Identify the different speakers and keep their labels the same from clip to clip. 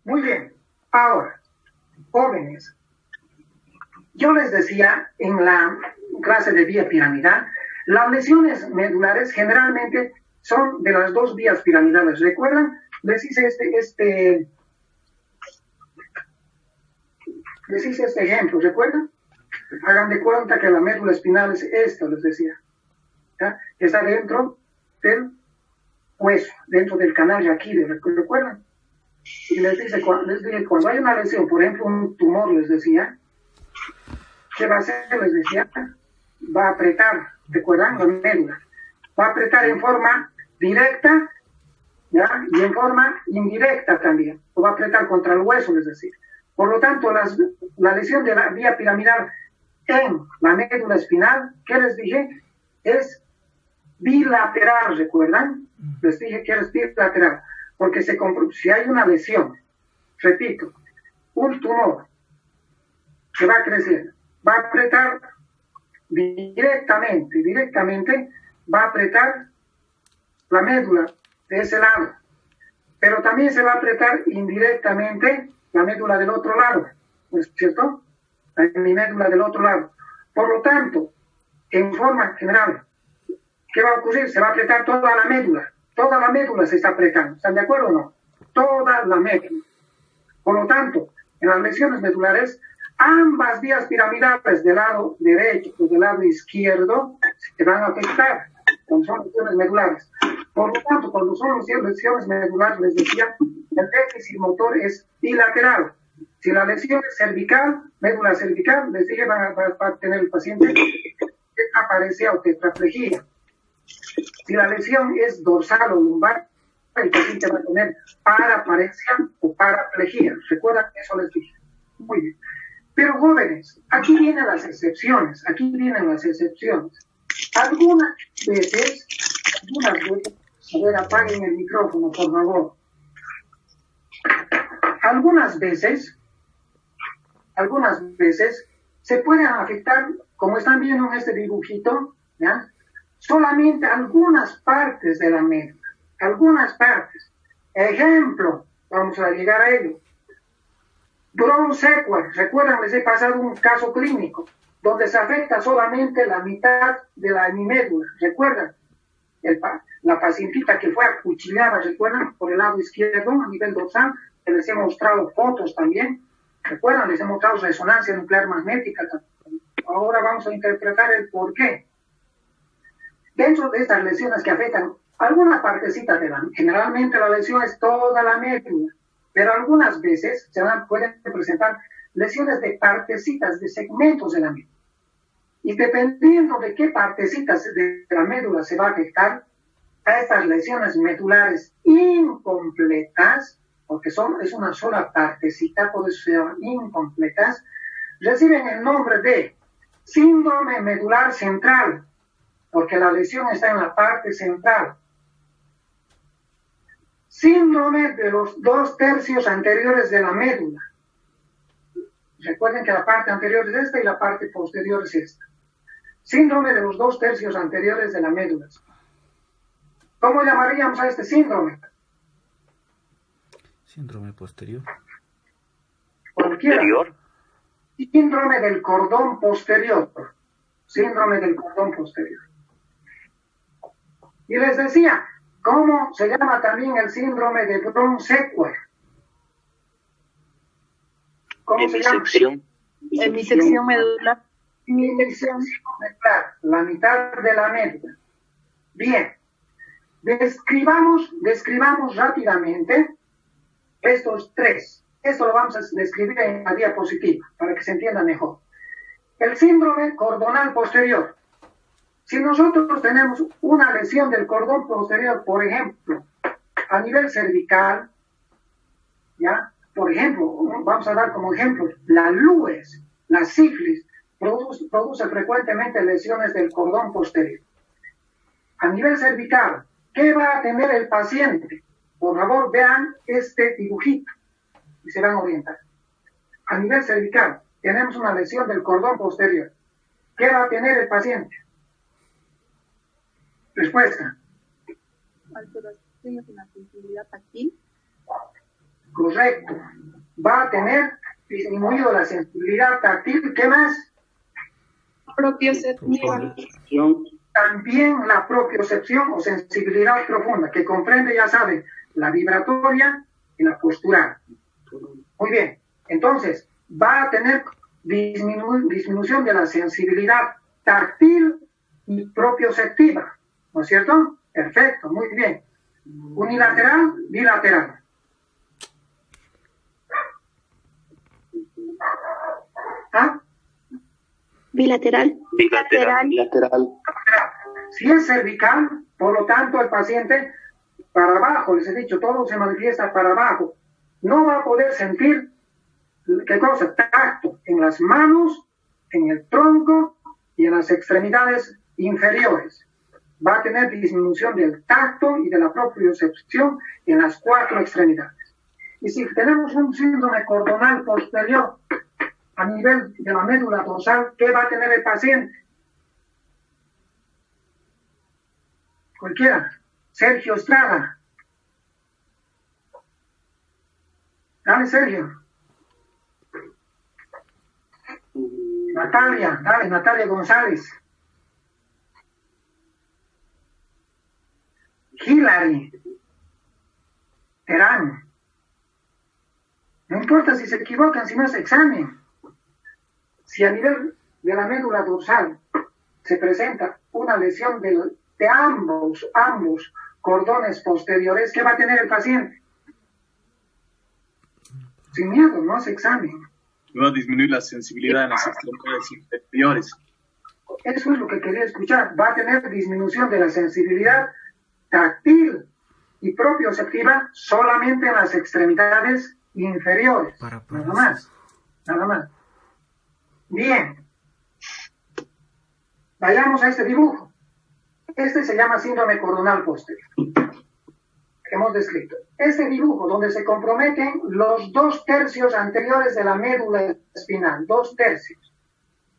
Speaker 1: Muy bien. Ahora, jóvenes, yo les decía en la clase de vía piramidal, las lesiones medulares generalmente son de las dos vías piramidales. ¿Recuerdan? Les hice este ejemplo, ¿recuerdan? Hagan de cuenta que la médula espinal es esto, les decía. ¿Ya? Está dentro del hueso, dentro del canal raquídeo, ¿recuerdan? Y les dije, cuando hay una lesión, por ejemplo, un tumor, les decía, ¿qué va a hacer? Les decía, va a apretar, ¿recuerdan? La médula. Va a apretar en forma directa, ¿ya? Y en forma indirecta también. O va a apretar contra el hueso, les decía. Por lo tanto, la lesión de la vía piramidal en la médula espinal, ¿qué les dije? Es bilateral, ¿recuerdan? Les dije que es bilateral, porque si hay una lesión, repito, un tumor que va a crecer, va a apretar directamente va a apretar la médula de ese lado, pero también se va a apretar indirectamente la médula del otro lado, ¿no es cierto? Mi médula del otro lado. Por lo tanto, en forma general, ¿qué va a ocurrir? Se va a apretar toda la médula se está apretando, ¿están de acuerdo o no? Toda la médula. Por lo tanto, en las lesiones medulares, ambas vías piramidales del lado derecho y del lado izquierdo se van a afectar cuando son lesiones medulares. Por lo tanto, cuando son lesiones medulares, les decía, el déficit motor es bilateral. Si la lesión es cervical, médula cervical, les dije, va a tener el paciente tetraparesia o tetraplegia. Si la lesión es dorsal o lumbar, el paciente va a tener paraparesia o paraplegia. ¿Recuerdan? Eso les dije. Muy bien. Pero jóvenes, aquí vienen las excepciones. Algunas veces, a ver, apaguen el micrófono, por favor. Algunas veces se pueden afectar, como están viendo en este dibujito, ¿ya? Solamente algunas partes de la médula, algunas partes. Ejemplo, vamos a llegar a ello. Brown-Sequard, recuerdan, les he pasado un caso clínico donde se afecta solamente la mitad de la médula, recuerdan, la pacientita que fue acuchillada, recuerdan, por el lado izquierdo a nivel dorsal, que les he mostrado fotos también, recuerdan, les he mostrado resonancia nuclear magnética. Ahora vamos a interpretar el por qué. Dentro de estas lesiones que afectan alguna partecita generalmente la lesión es toda la médula, pero algunas veces pueden presentar lesiones de partecitas, de segmentos de la médula. Y dependiendo de qué partecitas de la médula se va a afectar, a estas lesiones medulares incompletas, porque es una sola partecita, por eso se llaman incompletas, reciben el nombre de síndrome medular central, porque la lesión está en la parte central. Síndrome de los 2/3 anteriores de la médula. Recuerden que la parte anterior es esta y la parte posterior es esta. Síndrome de los 2/3 anteriores de la médula. ¿Cómo llamaríamos a este síndrome?
Speaker 2: Síndrome posterior.
Speaker 1: Posterior. Síndrome del cordón posterior. Síndrome del cordón posterior. Y les decía, ¿cómo se llama también el síndrome de Brown-Sequard? ¿Cómo se llama?
Speaker 3: Hemisección medular.
Speaker 1: Hemisección medular, la mitad de la médula. Bien, describamos rápidamente estos tres. Esto lo vamos a describir en la diapositiva para que se entienda mejor. El síndrome cordonal posterior. Si nosotros tenemos una lesión del cordón posterior, por ejemplo, a nivel cervical, ¿ya? Por ejemplo, vamos a dar como ejemplo, la LUES, la sífilis, produce frecuentemente lesiones del cordón posterior. A nivel cervical, ¿qué va a tener el paciente? Por favor, vean este dibujito y se van a orientar. A nivel cervical, tenemos una lesión del cordón posterior. ¿Qué va a tener el paciente? Respuesta.
Speaker 3: Alteraciones en la sensibilidad táctil.
Speaker 1: Correcto. Va a tener disminuido la sensibilidad táctil. ¿Qué más?
Speaker 3: Propioceptiva.
Speaker 1: También la propiocepción o sensibilidad profunda, que comprende, ya saben, la vibratoria y la postural. Muy bien. Entonces, va a tener disminución de la sensibilidad táctil y propioceptiva. ¿No es cierto? Perfecto, muy bien. Unilateral, bilateral. ¿Ah?
Speaker 3: Bilateral.
Speaker 2: Bilateral.
Speaker 1: Si es cervical, por lo tanto, el paciente para abajo, les he dicho, todo se manifiesta para abajo. No va a poder sentir, ¿qué cosa? Tacto en las manos, en el tronco y en las extremidades inferiores. Va a tener disminución del tacto y de la propiocepción en las 4 extremidades. Y si tenemos un síndrome cordonal posterior a nivel de la médula dorsal, ¿qué va a tener el paciente? Cualquiera. Sergio Estrada. Dale, Sergio. Natalia, dale, Natalia González. Hilary. Terán. No importa si se equivocan, si no es examen. Si a nivel de la médula dorsal se presenta una lesión de ambos cordones posteriores, ¿qué va a tener el paciente? Sin miedo, no es examen.
Speaker 4: Va a disminuir la sensibilidad en las extremidades inferiores.
Speaker 1: Eso es lo que quería escuchar. Va a tener disminución de la sensibilidad táctil y propioceptiva solamente en las extremidades inferiores. Nada más. Nada más. Bien. Vayamos a este dibujo. Este se llama síndrome cordonal posterior. Hemos descrito. Este dibujo donde se comprometen los 2 tercios anteriores de la médula espinal. 2 tercios.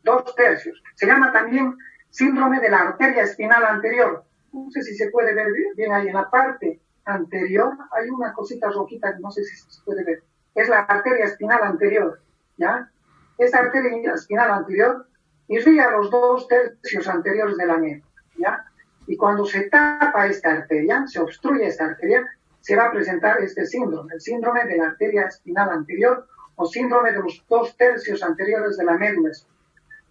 Speaker 1: 2 tercios. Se llama también síndrome de la arteria espinal anterior. No sé si se puede ver bien ahí en la parte anterior. Hay una cosita rojita que no sé si se puede ver. Es la arteria espinal anterior. ¿Ya? Esta arteria espinal anterior irriga los 2 tercios anteriores de la médula. ¿Ya? Y cuando se tapa esta arteria, se obstruye esta arteria, se va a presentar este síndrome, el síndrome de la arteria espinal anterior o síndrome de los 2 tercios anteriores de la médula.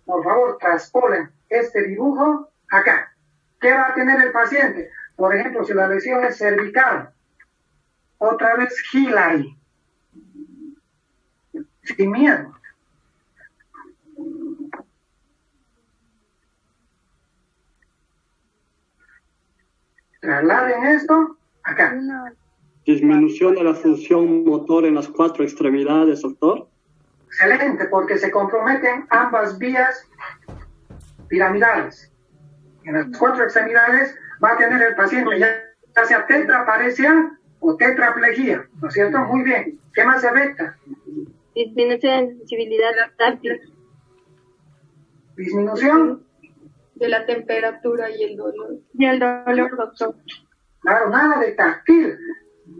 Speaker 1: Por favor, traspolen este dibujo acá. ¿Qué va a tener el paciente? Por ejemplo, si la lesión es cervical, otra vez Hilary, sin miedo. Trasladen esto acá.
Speaker 2: Disminución de la función motor en las 4 extremidades, doctor.
Speaker 1: Excelente, porque se comprometen ambas vías piramidales. En las 4 extremidades va a tener el paciente ya sea tetraparesia o tetraplegia, ¿no es cierto? Muy bien. ¿Qué más se afecta?
Speaker 3: Disminución de sensibilidad táctil.
Speaker 1: Disminución
Speaker 5: de la temperatura y el dolor.
Speaker 3: Y el dolor, doctor.
Speaker 1: Claro, nada de táctil.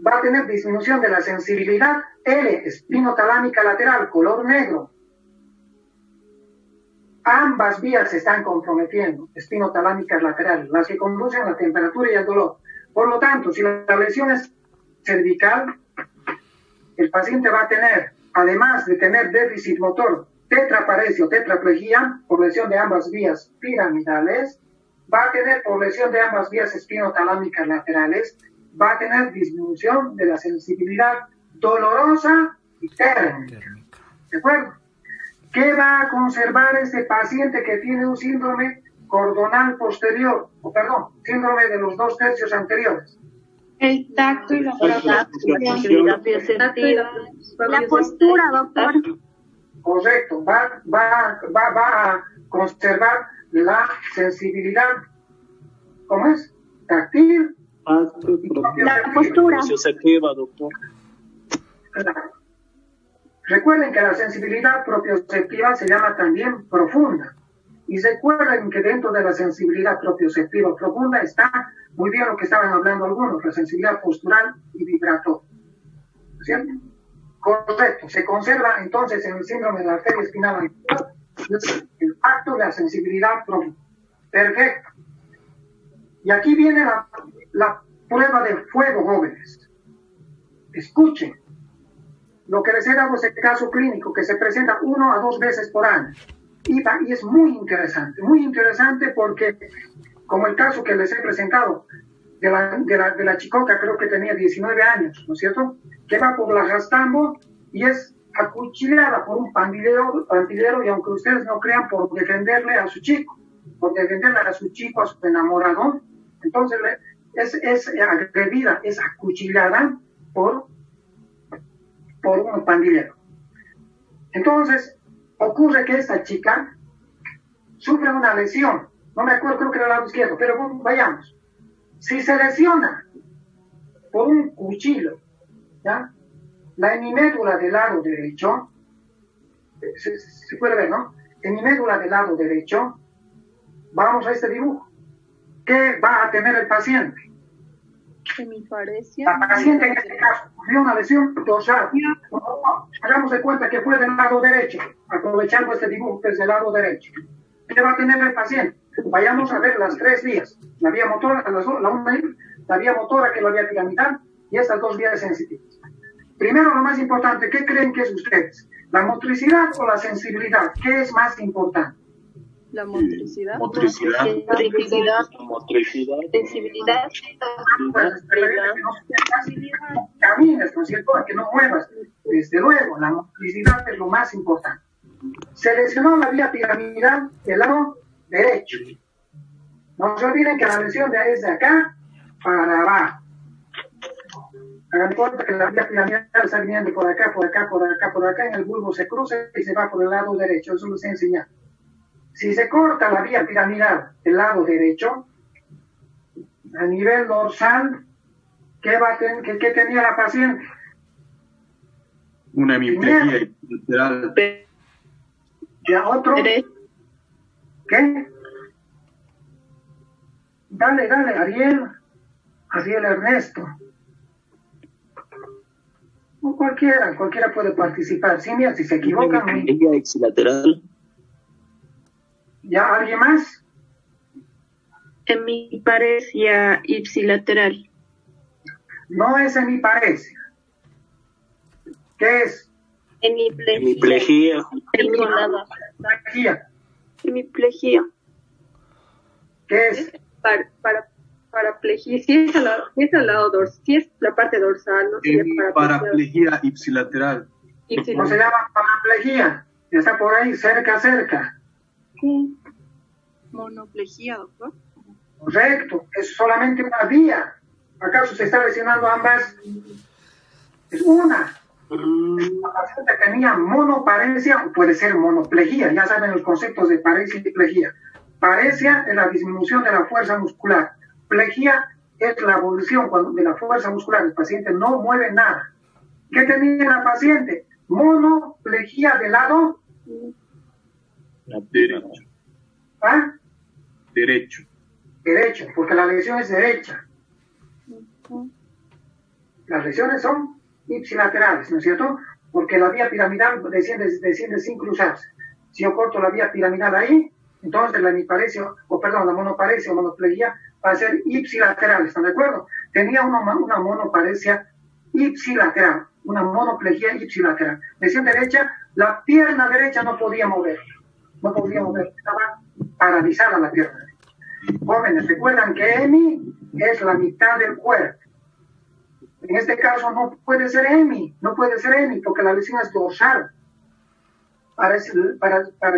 Speaker 1: Va a tener disminución de la sensibilidad L, espinotalámica lateral, color negro. Ambas vías se están comprometiendo, espinotalámicas laterales, las que conducen a la temperatura y el dolor. Por lo tanto, si la lesión es cervical, el paciente va a tener, además de tener déficit motor, tetraparesia o tetraplegia, por lesión de ambas vías piramidales, va a tener por lesión de ambas vías espinotalámicas laterales, va a tener disminución de la sensibilidad dolorosa y térmica. ¿De acuerdo? ¿Qué va a conservar este paciente que tiene un síndrome cordonal posterior? Síndrome de los 2 tercios anteriores.
Speaker 5: El tacto y la
Speaker 3: La postura, doctor.
Speaker 1: Correcto. Va a conservar la sensibilidad, ¿cómo es? Táctil.
Speaker 3: La postura.
Speaker 2: Doctor.
Speaker 1: Claro. Recuerden que la sensibilidad propioceptiva se llama también profunda. Y recuerden que dentro de la sensibilidad propioceptiva profunda está muy bien lo que estaban hablando algunos, la sensibilidad postural y vibratoria. ¿Cierto? Correcto. Se conserva entonces en el síndrome de la arteria espinal anterior el tacto de la sensibilidad propia. Perfecto. Y aquí viene la prueba de fuego, jóvenes. Escuchen. Lo que les he dado es el caso clínico que se presenta 1 a 2 veces por año. Y es muy interesante porque, como el caso que les he presentado de la chicoca, creo que tenía 19 años, ¿no es cierto? Que va por la Rastambo y es acuchillada por un pandillero, y aunque ustedes no crean, por defenderle a su chico, a su enamorado, entonces es agredida, es acuchillada por un pandillero. Entonces, ocurre que esta chica sufre una lesión, no me acuerdo, creo que era el lado izquierdo, pero bueno, vayamos. Si se lesiona por un cuchillo, ¿ya? La hemimédula del lado derecho, se puede ver, ¿no? Hemimédula del lado derecho, vamos a este dibujo. ¿Qué va a tener el paciente?
Speaker 5: Hemiparesia.
Speaker 1: La paciente en este caso sufrió una lesión dorsal. Hagamos de cuenta que fue del lado derecho, aprovechando este dibujo que es del lado derecho. ¿Qué va a tener el paciente? Vayamos a ver las 3 vías. La vía motora, la vía motora, que es la vía piramidal, y estas 2 vías sensitivas. Primero, lo más importante, ¿qué creen que es ustedes? ¿La motricidad o la sensibilidad? ¿Qué es más importante?
Speaker 5: La motricidad.
Speaker 4: Motricidad.
Speaker 3: Motricidad. Sensibilidad.
Speaker 1: Pues, camines, ¿no es cierto? Que no muevas. Desde luego, la motricidad es lo más importante. Se lesionó la vía piramidal del lado derecho. No se olviden que la lesión es de acá para abajo. Hagan cuenta que la vía piramidal está viniendo por acá, en el bulbo se cruza y se va por el lado derecho. Eso les he enseñado. Si se corta la vía piramidal del lado derecho, a nivel dorsal, ¿qué tenía la paciente?
Speaker 4: Una hemiplegia lateral.
Speaker 1: ¿Ya otro? ¿Qué? Dale, Ariel Ernesto. O cualquiera puede participar. Sí, mira, si se equivocan.
Speaker 6: Hemiplegia ipsilateral.
Speaker 1: ¿Ya alguien más?
Speaker 5: Hemiparesia ipsilateral.
Speaker 1: No es hemiparesia. ¿Qué es?
Speaker 6: Hemiplegia.
Speaker 5: Hemiplegia.
Speaker 1: ¿Qué es?
Speaker 5: Paraplegia. Si es al lado dorsal, si es la parte dorsal, no sería
Speaker 4: Paraplegia ipsilateral.
Speaker 1: No se llama paraplegia. Está por ahí, cerca.
Speaker 5: ¿Qué? Monoplegia, doctor.
Speaker 1: Correcto, es solamente una vía. ¿Acaso se está lesionando ambas? Es una. La paciente tenía monoparesia, o puede ser monoplegia. Ya saben los conceptos de paresia y plegia. Paresia es la disminución de la fuerza muscular. Plegia es la evolución de la fuerza muscular. El paciente no mueve nada. ¿Qué tenía la paciente? Monoplegia del lado
Speaker 4: Derecho.
Speaker 1: ¿Ah?
Speaker 4: Derecho,
Speaker 1: porque la lesión es derecha. Las lesiones son ipsilaterales, ¿no es cierto? Porque la vía piramidal desciende sin cruzarse. Si yo corto la vía piramidal ahí, entonces la monoparesia o monoplegia va a ser ipsilateral, ¿están de acuerdo? Tenía una monoparesia ipsilateral, una monoplegia ipsilateral. Lesión derecha, la pierna derecha no podía mover, estaba paralizada la pierna. Jóvenes, recuerdan que hemi es la mitad del cuerpo. En este caso no puede ser hemi, porque la lesión es dorsal. Para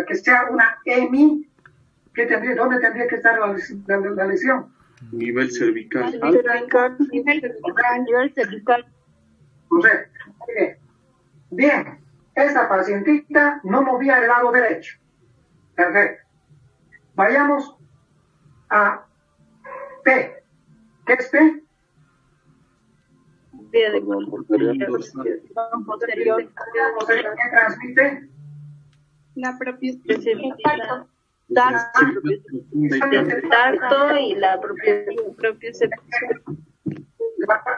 Speaker 1: que sea una hemi, ¿dónde tendría que estar la lesión?
Speaker 4: nivel cervical.
Speaker 3: Nivel cervical.
Speaker 1: Correcto. Bien, esta pacientita no movía el lado derecho. Perfecto. Vayamos a P. ¿Qué es P?
Speaker 3: Vía de
Speaker 5: posterior.
Speaker 1: ¿Qué transmite?
Speaker 5: La propia
Speaker 3: tacto y la propia.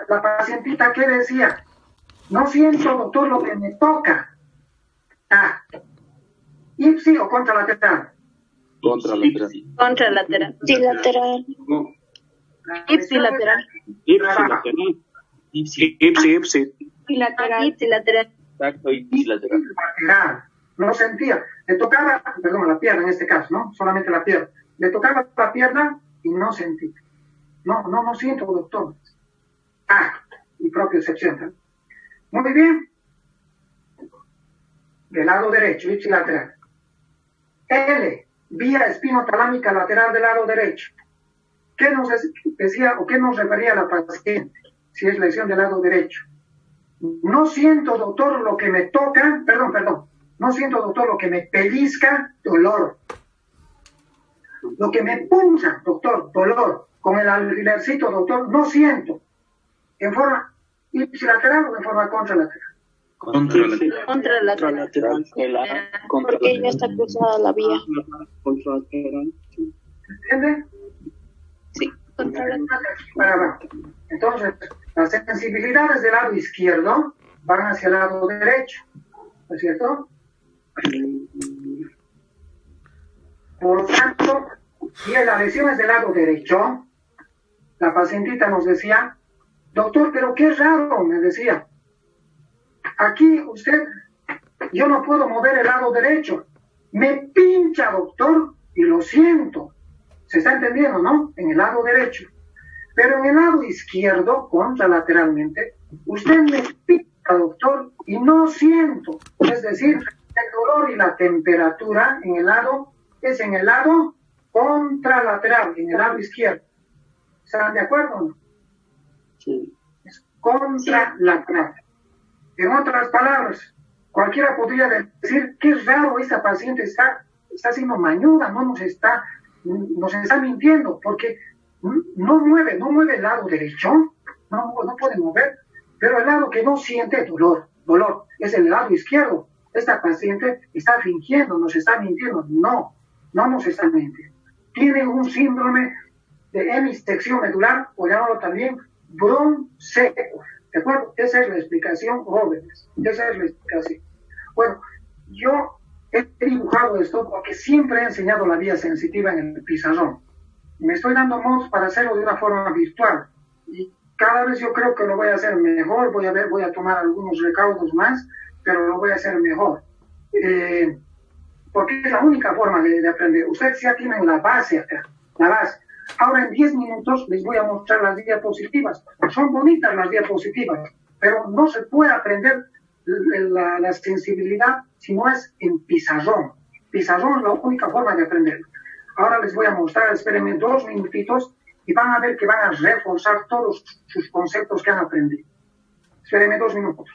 Speaker 1: La pacientita, ¿qué decía? No siento, doctor, lo que me toca. Ah, ipsi o contralateral.
Speaker 6: Contralateral.
Speaker 3: Contralateral.
Speaker 5: Bilateral.
Speaker 2: No.
Speaker 5: Ipsilateral.
Speaker 2: Ipsilateral. Ipsi.
Speaker 5: Bilateral.
Speaker 3: Ipsilateral.
Speaker 6: Exacto, ipsilateral.
Speaker 1: Lateral. No sentía. Le tocaba, perdón, la pierna en este caso, ¿no? Solamente la pierna. Le tocaba la pierna y no sentí. No siento, doctor. Ah, mi propia excepción, ¿no? Muy bien. Del lado derecho, ipsilateral. L, vía espinotalámica lateral del lado derecho. ¿Qué nos decía o qué nos refería la paciente si es lesión del lado derecho? No siento, doctor, lo que me toca, perdón. No siento, doctor, lo que me pellizca, dolor. Lo que me punza, doctor, dolor. Con el alfilercito, doctor, no siento. ¿En forma ipsilateral o en forma contralateral?
Speaker 3: Contralateral.
Speaker 5: Porque ella está cruzada la vía.
Speaker 2: Contralateral.
Speaker 1: ¿Entiende?
Speaker 3: Sí.
Speaker 5: Contralateral.
Speaker 1: Para abajo. Entonces, las sensibilidades del lado izquierdo van hacia el lado derecho, ¿no es cierto? Por lo tanto, si la lesión es del lado derecho, la pacientita nos decía, doctor, pero qué raro, me decía. Aquí usted, yo no puedo mover el lado derecho. Me pincha, doctor, y lo siento. ¿Se está entendiendo, no? En el lado derecho. Pero en el lado izquierdo, contralateralmente, usted me pincha, doctor, y no siento. Es decir, el dolor y la temperatura en el lado es en el lado contralateral, en el lado izquierdo. ¿Están de acuerdo o no?
Speaker 2: Sí.
Speaker 1: Es contralateral. En otras palabras, cualquiera podría decir, qué raro, esta paciente está siendo mañuda, nos está mintiendo, porque no mueve el lado derecho, no puede mover, pero el lado que no siente dolor, es el lado izquierdo. Esta paciente está fingiendo, nos está mintiendo. No nos está mintiendo. Tiene un síndrome de hemisección medular, o llamarlo también bronceco. ¿De acuerdo? Esa es la explicación, jóvenes. Esa es la explicación. Bueno, yo he dibujado esto porque siempre he enseñado la vía sensitiva en el pizarrón. Me estoy dando modos para hacerlo de una forma virtual. Y cada vez yo creo que lo voy a hacer mejor. Voy a tomar algunos recaudos más, pero lo voy a hacer mejor. Porque es la única forma de aprender. Ustedes ya tienen la base acá, la base. Ahora en 10 minutos les voy a mostrar las diapositivas. Son bonitas las diapositivas, pero no se puede aprender la sensibilidad si no es en pizarrón. Pizarrón es la única forma de aprender. Ahora les voy a mostrar, espérenme 2 minutitos y van a ver que van a reforzar todos sus conceptos que han aprendido. Espérenme 2 minutos.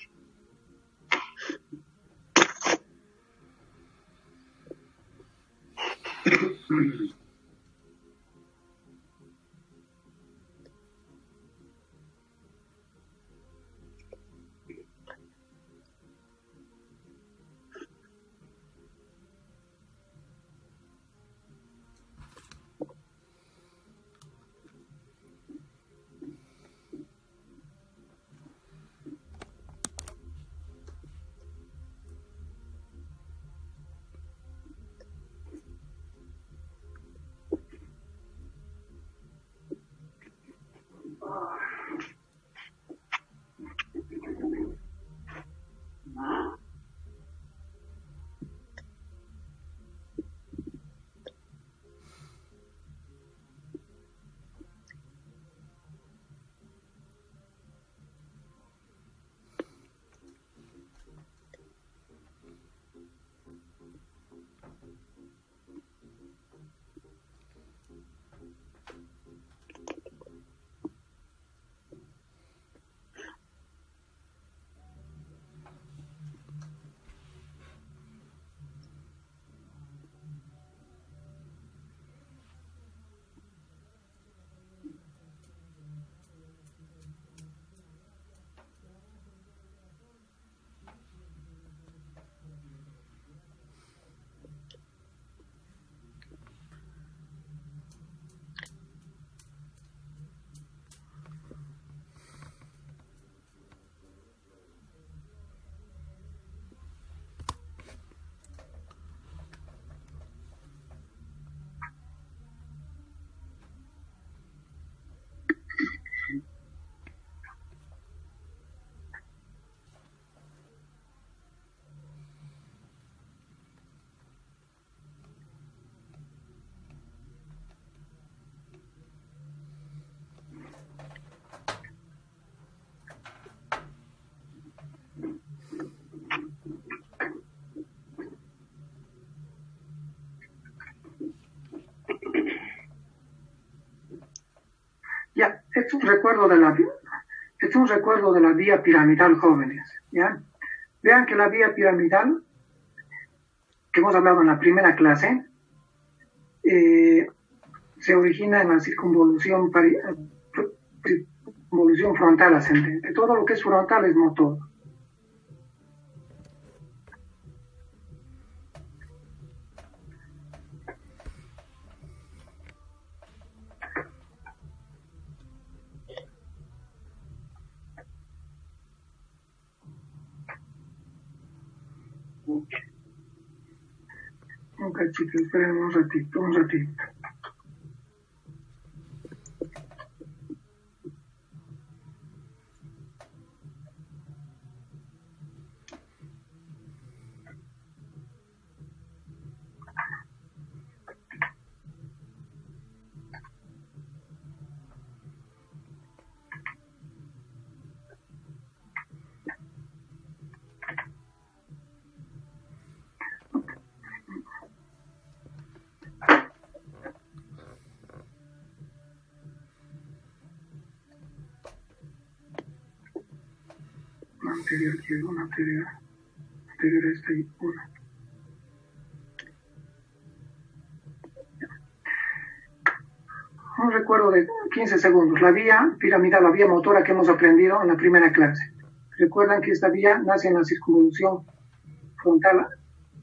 Speaker 1: es un recuerdo de la vía piramidal, jóvenes, ¿ya? Vean que la vía piramidal, que hemos hablado en la primera clase, se origina en la circunvolución frontal ascendente. Todo lo que es frontal es motor. Un cachito, esperen un ratito. Anterior a esta y una. Un recuerdo de 15 segundos. La vía piramidal, la vía motora que hemos aprendido en la primera clase. Recuerdan que esta vía nace en la circunvolución frontal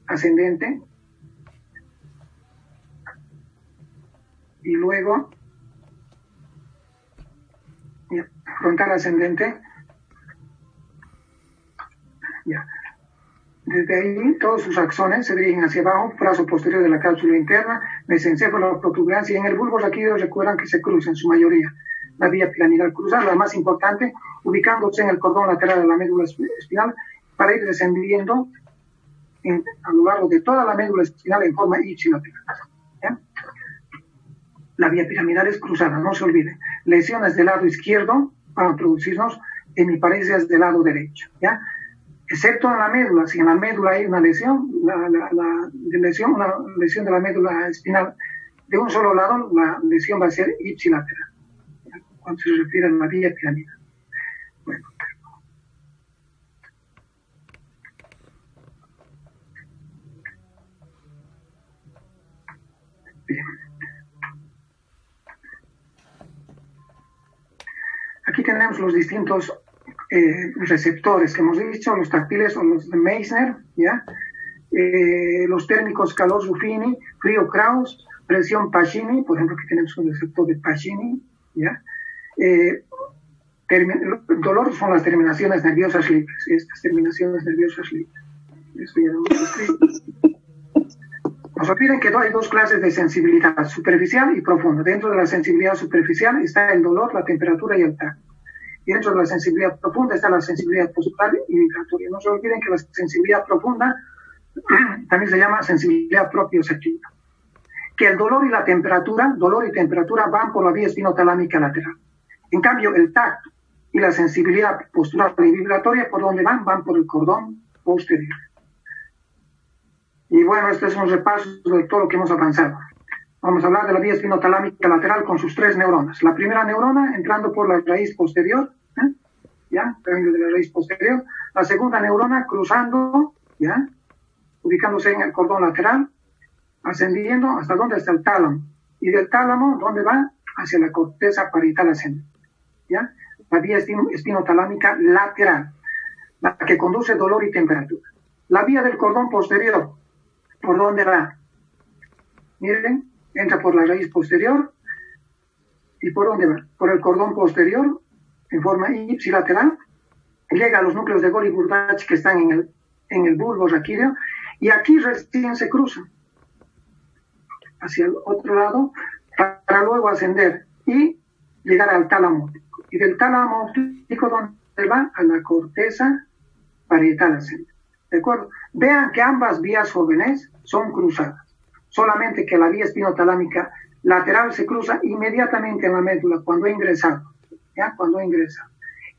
Speaker 1: ascendente y luego frontal ascendente. Ya. Desde ahí, todos sus axones se dirigen hacia abajo, brazo posterior de la cápsula interna, mesencéfalo, protuberancia, y en el bulbo raquídeo recuerdan que se cruza en su mayoría la vía piramidal cruzada, la más importante, ubicándose en el cordón lateral de la médula espinal, para ir descendiendo a lo largo de toda la médula espinal en forma ipsilateral. ¿Ya? La vía piramidal es cruzada, no se olviden. Lesiones del lado izquierdo van a producirnos hemiparesias del lado derecho. ¿Ya? Excepto en la médula, si en la médula hay una lesión, una lesión de la médula espinal de un solo lado, la lesión va a ser ipsilateral, cuando se refiere a la vía piramidal. Bueno. Bien. Aquí tenemos los distintos receptores que hemos dicho, los táctiles o los de Meissner, ¿ya? Los térmicos, calor Ruffini, frío Krauss, presión Pacini, por ejemplo, aquí tenemos un receptor de Pacini, ¿ya? Dolor son las terminaciones nerviosas libres, estas terminaciones nerviosas libres. Eso ya lo hemos escrito. No se olviden que hay dos clases de sensibilidad, superficial y profunda. Dentro de la sensibilidad superficial está el dolor, la temperatura y el tacto. Y dentro de la sensibilidad profunda está la sensibilidad postural y vibratoria. No se olviden que la sensibilidad profunda también se llama sensibilidad propioceptiva. Que el dolor y temperatura van por la vía espinotalámica lateral. En cambio, el tacto y la sensibilidad postural y vibratoria, ¿por dónde van? Van por el cordón posterior. Y bueno, este es un repaso de todo lo que hemos avanzado. Vamos a hablar de la vía espinotalámica lateral con sus 3 neuronas. La primera neurona entrando por la raíz posterior, ¿ya? Vengo de la raíz posterior. La segunda neurona cruzando, ¿ya? Ubicándose en el cordón lateral, ascendiendo hasta donde está el tálamo. Y del tálamo, ¿dónde va? Hacia la corteza parietal ascendente, ¿ya? La vía espinotalámica lateral, la que conduce dolor y temperatura. La vía del cordón posterior, ¿por dónde va? Miren. Entra por la raíz posterior. ¿Y por dónde va? Por el cordón posterior, en forma ipsilateral. Llega a los núcleos de Golgi-Burdach que están en el bulbo raquídeo. Y aquí recién se cruzan hacia el otro lado para luego ascender y llegar al tálamo óptico. Y del tálamo óptico, ¿dónde va? A la corteza parietal ascendente. ¿De acuerdo? Vean que ambas vías jóvenes son cruzadas. Solamente que la vía espinotalámica lateral se cruza inmediatamente en la médula cuando ha ingresado, ¿ya? Cuando ha ingresado.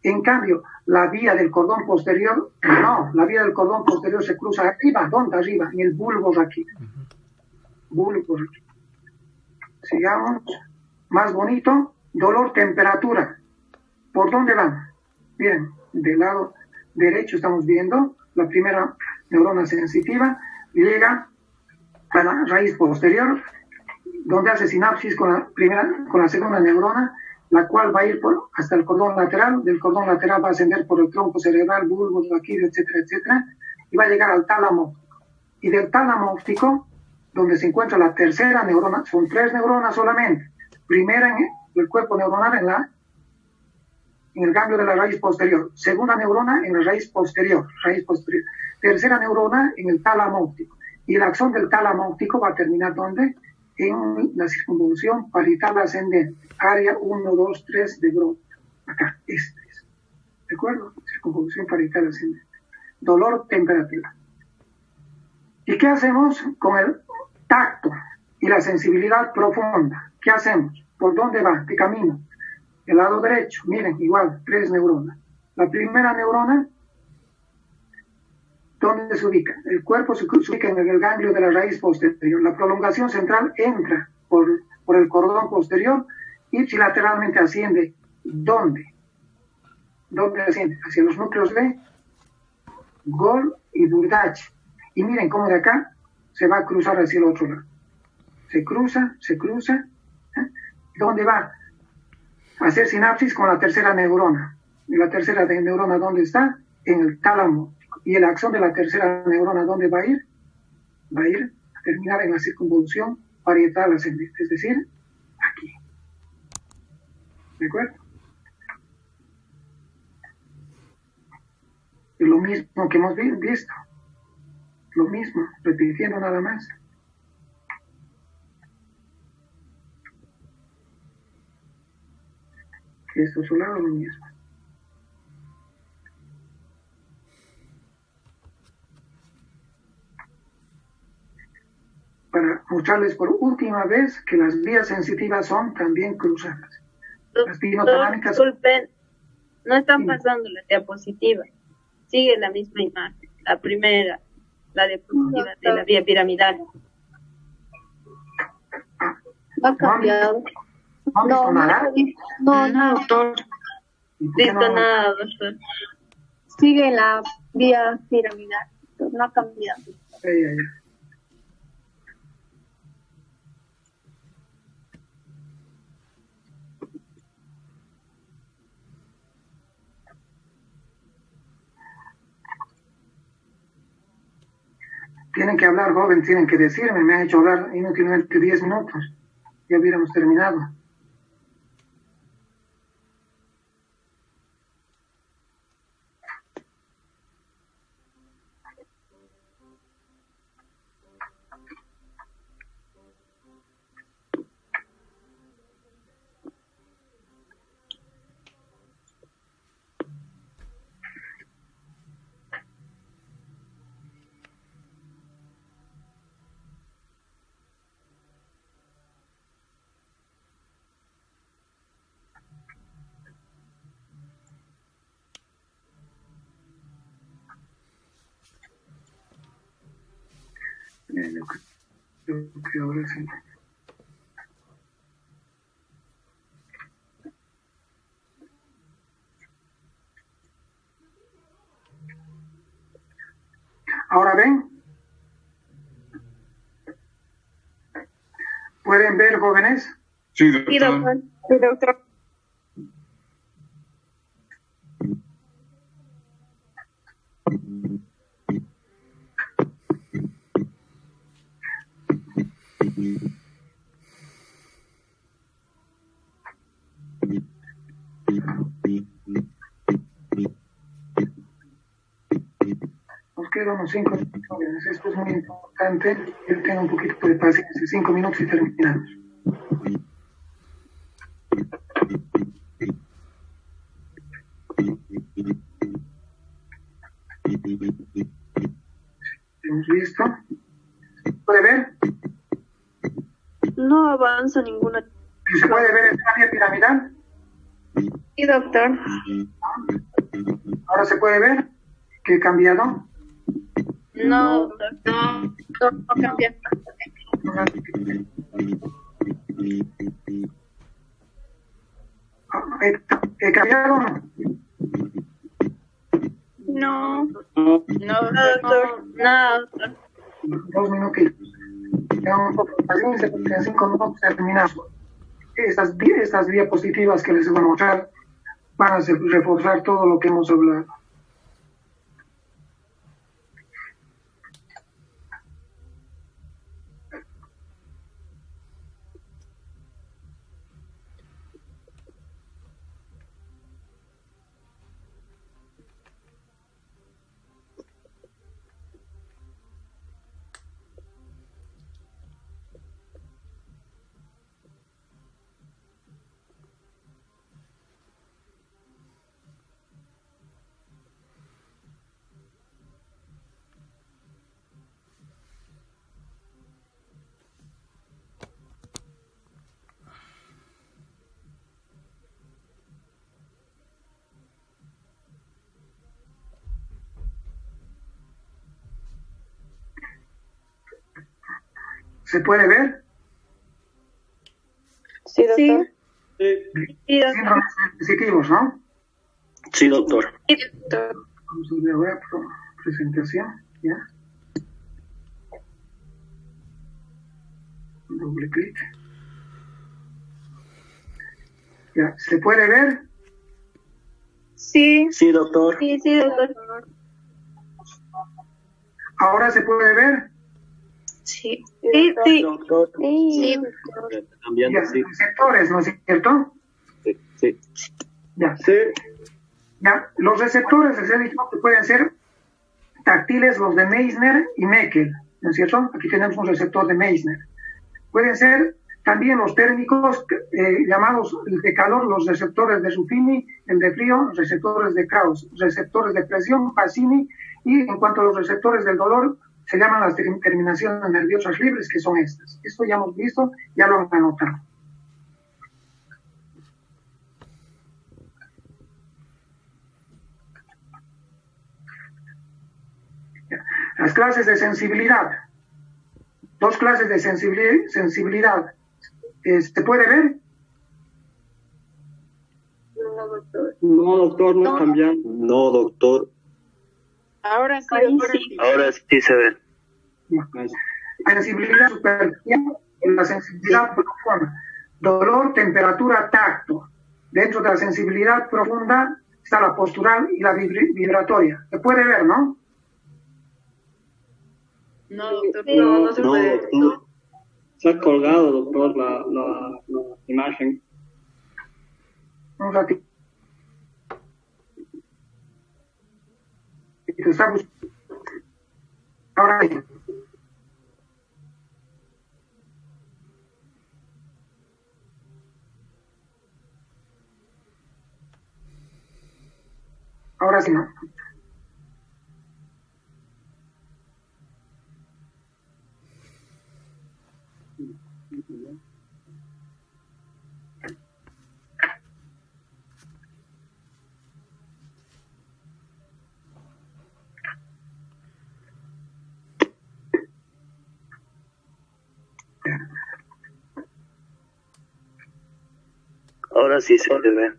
Speaker 1: En cambio, la vía del cordón posterior, no, la vía del cordón posterior se cruza arriba. ¿Dónde? Arriba, en el bulbo raquídeo. Bulbo raquídeo. Sigamos. Más bonito, Dolor, temperatura. ¿Por dónde van? Miren, del lado derecho estamos viendo la primera neurona sensitiva, llega a la raíz posterior, donde hace sinapsis con la segunda neurona, la cual va a ir hasta el cordón lateral, del cordón lateral va a ascender por el tronco cerebral, bulbo, vaquillo, etcétera, etcétera, y va a llegar al tálamo óptico. Y del tálamo óptico, donde se encuentra la tercera neurona, son 3 neuronas solamente. Primera en el cuerpo neuronal en el ganglio de la raíz posterior. Segunda neurona en la raíz posterior. Tercera neurona en el tálamo óptico. Y la acción del tálamo óptico va a terminar ¿dónde? En la circunvolución parietal ascendente. Área 1, 2, 3 de Broca. Acá, esta es. ¿De acuerdo? Circunvolución parietal ascendente. Dolor, temperatura. ¿Y qué hacemos con el tacto y la sensibilidad profunda? ¿Qué hacemos? ¿Por dónde va? ¿Qué camino? El lado derecho, miren, igual, 3 neuronas. La primera neurona, ¿dónde se ubica? El cuerpo se ubica en el ganglio de la raíz posterior. La prolongación central entra por el cordón posterior, ipsilateralmente asciende. ¿Dónde? ¿Dónde asciende? Hacia los núcleos de Gol y Burdach. Y miren cómo de acá se va a cruzar hacia el otro lado. Se cruza. ¿Eh? ¿Dónde va? A hacer sinapsis con la tercera neurona. ¿Y la tercera neurona dónde está? En el tálamo. ¿Y la acción de la tercera neurona dónde va a ir? Va a ir a terminar en la circunvolución parietal ascendente, es decir, aquí. ¿De acuerdo? Es lo mismo que hemos visto. Lo mismo, repitiendo nada más. Que esto a su lado lo mismo. Para mostrarles por última vez que las vías sensitivas son también cruzadas. Las pinotománicas...
Speaker 3: Disculpen, no están pasando la diapositiva. Sigue la misma imagen. La primera, la diapositiva de la vía piramidal.
Speaker 5: Ha cambiado.
Speaker 1: ¿No han visto nada?
Speaker 5: No,
Speaker 3: doctor. Visto nada, doctor.
Speaker 5: sigue la vía piramidal, no ha cambiado.
Speaker 1: Ay. Tienen que hablar, joven, tienen que decirme, me han hecho hablar inútilmente 10 minutos. Ya hubiéramos terminado. Yo creo que ahora sí. Ahora ven. ¿Pueden ver, jóvenes?
Speaker 4: Sí, doctor.
Speaker 5: Sí, doctor. Sí, doctor. Nos quedan unos 5 minutos, jóvenes. Esto es muy importante. Yo tengo un poquito de paciencia. 5 minutos y terminamos. ¿Hemos visto? ¿Puede ver? No avanza ninguna.
Speaker 1: ¿Se puede ver esta vía piramidal?
Speaker 5: Sí, doctor.
Speaker 1: ¿Ahora se puede ver que he cambiado?
Speaker 3: No, doctor.
Speaker 5: No cambia.
Speaker 1: ¿He cambiado o no?
Speaker 3: No,
Speaker 2: No,
Speaker 3: no, doctor. No, doctor.
Speaker 1: 2 minutitos. Ya un poco, así en 5 minutos terminamos. Estas diapositivas que les voy a mostrar van a reforzar todo lo que hemos hablado. ¿Se puede ver?
Speaker 3: Sí, doctor.
Speaker 2: sí,
Speaker 3: Sí, doctor.
Speaker 1: Síndromes sensitivos, ¿no?
Speaker 6: Sí, doctor.
Speaker 3: Sí, doctor.
Speaker 1: Vamos a ver ahora presentación, ¿ya? Doble clic. Ya, ¿se puede ver?
Speaker 3: Sí,
Speaker 6: Sí, doctor.
Speaker 3: sí, sí, doctor.
Speaker 1: ¿Ahora se puede ver?
Speaker 3: Sí, sí, sí.
Speaker 6: Doctor.
Speaker 3: Sí.
Speaker 6: Está cambiando,
Speaker 1: Ya,
Speaker 6: sí.
Speaker 1: receptores, ¿no es cierto?
Speaker 6: Sí, sí.
Speaker 1: Ya.
Speaker 2: sí,
Speaker 1: Ya, los receptores, les he dicho que pueden ser táctiles, los de Meissner y Meckel, ¿no es cierto? Aquí tenemos un receptor de Meissner. Pueden ser también los térmicos llamados el de calor, los receptores de Ruffini, el de frío, receptores de Krauss, receptores de presión, Pacini, y en cuanto a los receptores del dolor, se llaman las terminaciones nerviosas libres, que son estas. Esto ya hemos visto, ya lo han anotado. Las clases de sensibilidad. 2 clases de sensibilidad. ¿Se puede ver?
Speaker 2: no, doctor, no cambiando.
Speaker 6: No, doctor.
Speaker 3: Ahora sí,
Speaker 7: Ahí
Speaker 3: doctor.
Speaker 7: sí.
Speaker 6: Ahora sí se ve.
Speaker 1: La sensibilidad superficial y la sensibilidad profunda. Dolor, temperatura, tacto. Dentro de la sensibilidad profunda está la postural y la vibratoria. Se puede ver, ¿no?
Speaker 3: No, doctor.
Speaker 2: No,
Speaker 3: No se
Speaker 6: No,
Speaker 3: puede.
Speaker 6: doctor.
Speaker 2: Se ha colgado, doctor, la imagen.
Speaker 1: Un ratito. Estamos. Ahora sí. Ahora sí, ¿no?
Speaker 6: Ahora sí se ve.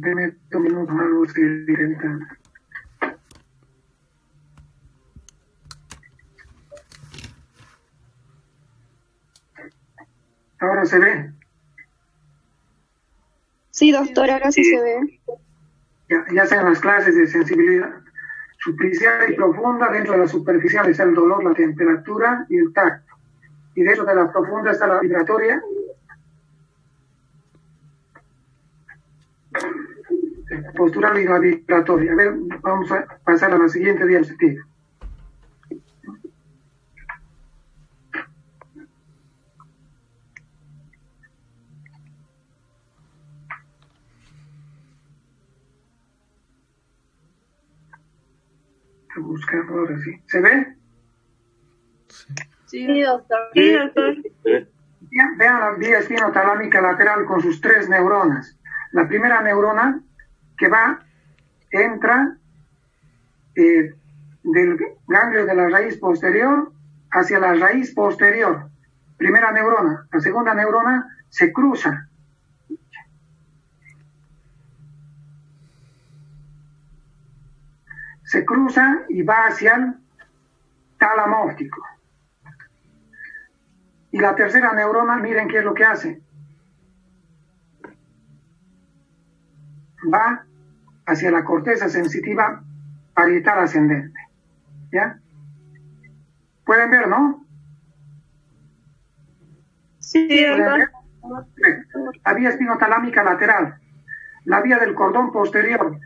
Speaker 1: Deme 2 minutos más, voy a seguir intentando. Ahora se ve.
Speaker 7: Sí, doctor, ahora sí
Speaker 6: Sí.
Speaker 7: se ve.
Speaker 1: Ya sean las clases de sensibilidad superficial y profunda. Dentro de la superficial está el dolor, la temperatura y el tacto. Y dentro de la profunda está la vibratoria. Postural y la vibratoria. A ver, vamos a pasar a la siguiente diapositiva. Estoy buscando ahora sí. ¿Se ve?
Speaker 3: Sí, doctor. Sí, doctor.
Speaker 1: Vean la vía espinotalámica lateral con sus 3 neuronas. La primera neurona que entra del ganglio de la raíz posterior hacia la raíz posterior. Primera neurona. La segunda neurona se cruza. Se cruza y va hacia el tálamo óptico. Y la tercera neurona, miren qué es lo que hace. Va hacia la corteza sensitiva parietal ascendente. ¿Ya? ¿Pueden ver, no?
Speaker 3: Sí,
Speaker 1: ¿Pueden ver?
Speaker 3: doctor.
Speaker 1: La vía espinotalámica lateral. La vía del cordón posterior.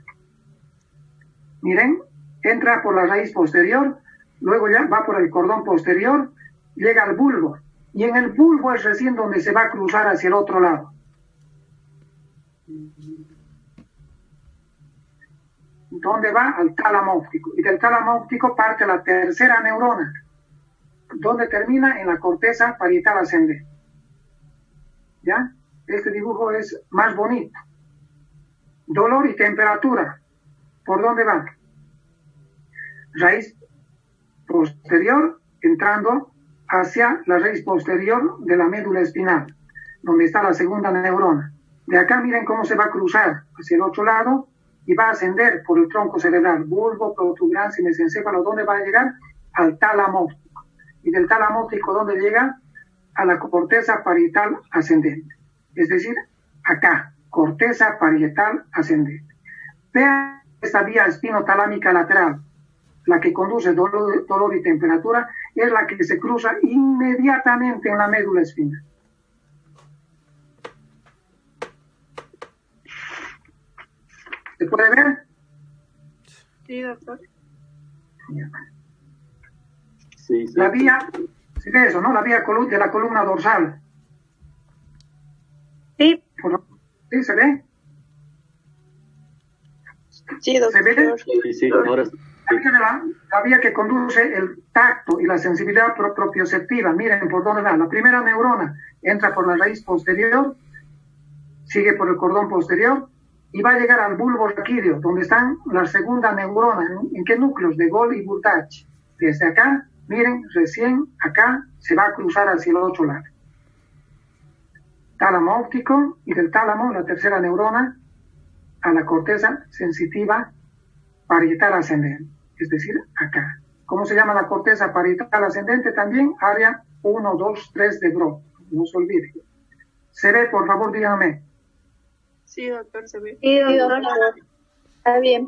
Speaker 1: Miren, entra por la raíz posterior, luego ya va por el cordón posterior, llega al bulbo. Y en el bulbo es recién donde se va a cruzar hacia el otro lado. ¿Dónde va? Al tálamo óptico. Y del tálamo óptico parte la tercera neurona, donde termina en la corteza parietal ascendente. ¿Ya? Este dibujo es más bonito. Dolor y temperatura. ¿Por dónde va? Raíz posterior, entrando hacia la raíz posterior de la médula espinal, donde está la segunda neurona. De acá miren cómo se va a cruzar hacia el otro lado y va a ascender por el tronco cerebral, bulbo, protuberancia y mesencéfalo. ¿Dónde va a llegar? Al tálamo óptico. Y del tálamo óptico, ¿dónde llega? A la corteza parietal ascendente. Es decir, acá, corteza parietal ascendente. Vean esta vía espinotalámica lateral, la que conduce dolor y temperatura, es la que se cruza inmediatamente en la médula espinal. ¿Se puede ver?
Speaker 3: Sí, doctor.
Speaker 6: Sí, sí.
Speaker 1: La vía, ¿se ve eso, no? La vía de la columna dorsal.
Speaker 3: Sí,
Speaker 1: ¿Sí se ve?
Speaker 3: sí, doctor.
Speaker 1: ¿Se ve?
Speaker 6: Sí, sí, ahora sí.
Speaker 1: La vía que conduce el tacto y la sensibilidad propioceptiva. Miren por dónde va. La primera neurona entra por la raíz posterior, sigue por el cordón posterior y va a llegar al bulbo raquídeo, donde están la segunda neurona. ¿En qué núcleos? De Gol y Burtach. Desde acá, miren, recién acá se va a cruzar hacia el otro lado. Tálamo óptico, y del tálamo, la tercera neurona, a la corteza sensitiva parietal ascendente, es decir, acá. ¿Cómo se llama la corteza parietal ascendente? También área 1, 2, 3 de Broca, no se olvide. ¿Se ve? Por favor, díganme.
Speaker 3: Sí, doctor, se ve. Sí, doctor. Está bien.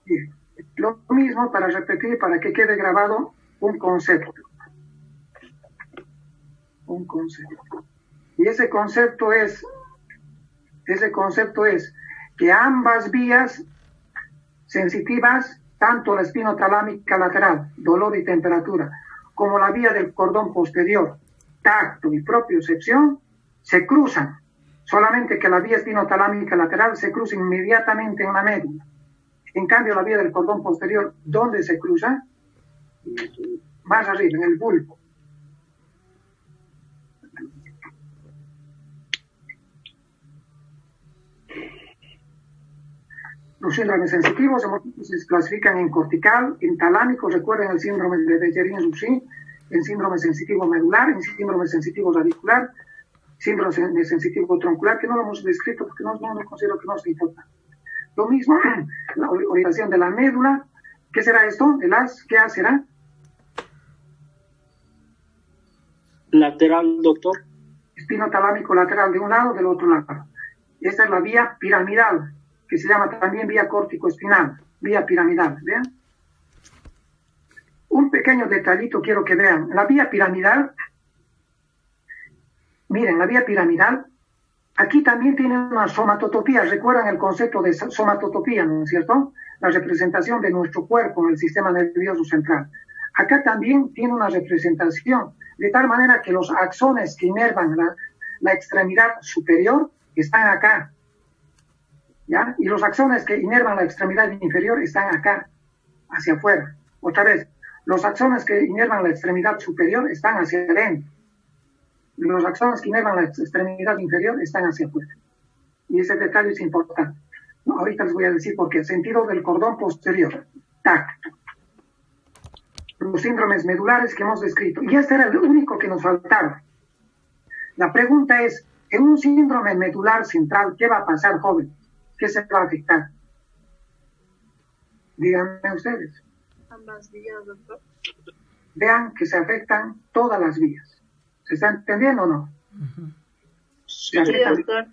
Speaker 1: Bien. Lo mismo para repetir, para que quede grabado un concepto. Un concepto. Y ese concepto es que ambas vías sensitivas, tanto la espinotalámica lateral, dolor y temperatura, como la vía del cordón posterior, tacto y propiocepción, se cruzan. Solamente que la vía espinotalámica lateral se cruza inmediatamente en la médula. En cambio, la vía del cordón posterior, ¿dónde se cruza? Más arriba, en el bulbo. Los síndromes sensitivos se clasifican en cortical, en talámico, recuerden el síndrome de Dejerin-Roussy, en síndrome sensitivo medular, en síndrome sensitivo radicular, síndrome sensitivo troncular, que no lo hemos descrito porque no considero que no se importa. Lo mismo, la orientación de la médula. ¿Qué será esto? ¿El as? ¿Qué as será?
Speaker 2: Lateral, doctor.
Speaker 1: Espinotalámico lateral de un lado, del otro lado. Esta es la vía piramidal, que se llama también vía córtico-espinal, vía piramidal, ¿vean? Un pequeño detallito quiero que vean. La vía piramidal, miren, la vía piramidal, aquí también tiene una somatotopía. ¿Recuerdan el concepto de somatotopía, no es cierto? La representación de nuestro cuerpo en el sistema nervioso central. Acá también tiene una representación, de tal manera que los axones que inervan la extremidad superior están acá, ¿ya? Y los axones que inervan la extremidad inferior están acá, hacia afuera. Otra vez, los axones que inervan la extremidad superior están hacia adentro. Los axones que inervan la extremidad inferior están hacia afuera. Y ese detalle es importante. No, ahorita les voy a decir por qué. El sentido del cordón posterior, tacto. Los síndromes medulares que hemos descrito. Y este era el único que nos faltaba. La pregunta es, en un síndrome medular central, ¿qué va a pasar, joven? ¿Qué se va a afectar? Díganme ustedes.
Speaker 3: Ambas vías, doctor.
Speaker 1: Vean que se afectan todas las vías. ¿Se está entendiendo o no? Se afectan
Speaker 3: doctor.